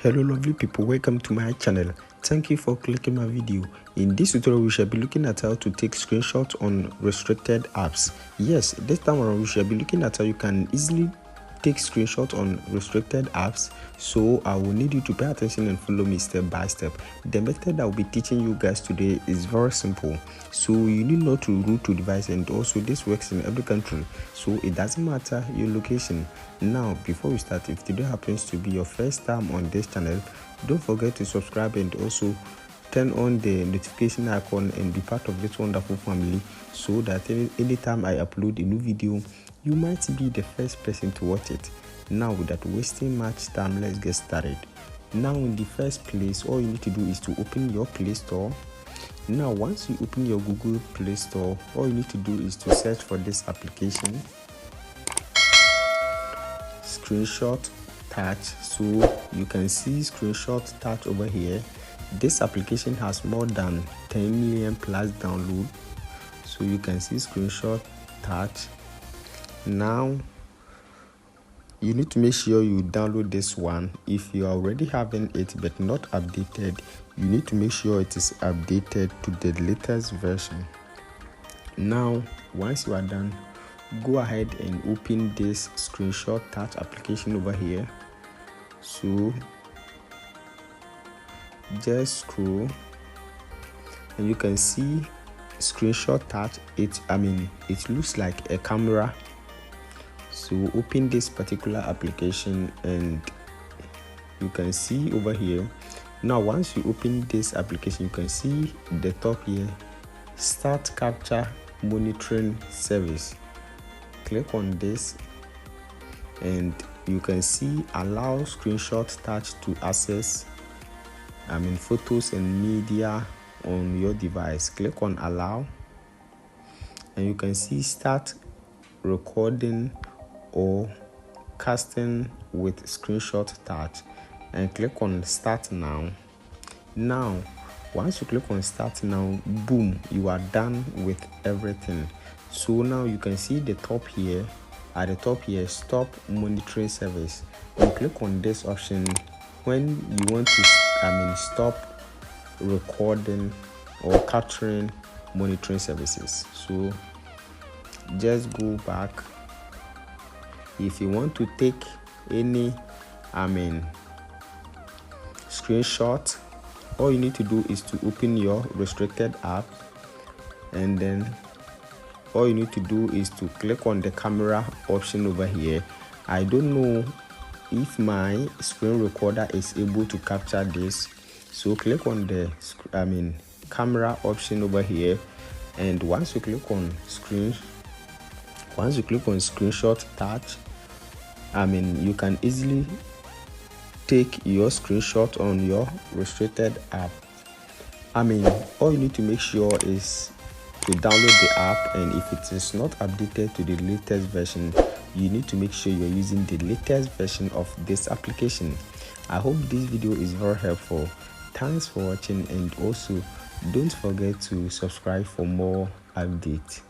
Hello lovely people, welcome to my channel. Thank you for clicking my video. In this tutorial we shall be looking at how to take screenshots on restricted apps. Yes, this time around we shall be looking at how you can easily take screenshots on restricted apps. So I will need you to pay attention and follow me step by step. The method I will be teaching you guys today is very simple. So you need not to root to device, and also this works in every country, so it doesn't matter your location. Now before we start, if today happens to be your first time on this channel, don't forget to subscribe and also turn on the notification icon and be part of this wonderful family, so that anytime I upload a new video, you might be the first person to watch it. Now without wasting much time, let's get started. Now in the first place, all you need to do is to open your Play Store. Now once you open your Google Play Store, all you need to do is to search for this application, Screenshot Touch. So you can see Screenshot Touch over here. This application has more than 10 million plus download, so you can see Screenshot Touch. Now you need to make sure you download this one. If you are already having it but not updated, you need to make sure it is updated to the latest version. Now once you are done, go ahead and open this Screenshot Touch application over here. So just scroll and you can see Screenshot Touch. It looks like a camera. So open this particular application and you can see over here. Now once you open this application, you can see the top here, Start Capture Monitoring Service. Click on this and you can see allow Screenshot Touch to access photos and media on your device. Click on allow and you can see start recording or casting with Screenshot Touch, and click on start now. Now once you click on start now, boom, you are done with everything. So now you can see the top here, at the top here, stop monitoring service. You click on this option when you want to stop recording or capturing monitoring services. So just go back. If you want to take any screenshot, all you need to do is to open your restricted app, and then all you need to do is to click on the camera option over here. I don't know if my screen recorder is able to capture this, so click on the camera option over here, and once you click on Screenshot Touch, you can easily take your screenshot on your restricted app. All you need to make sure is to download the app, and if it is not updated to the latest version, you need to make sure you're using the latest version of this application. I hope this video is very helpful. Thanks for watching, and also don't forget to subscribe for more updates.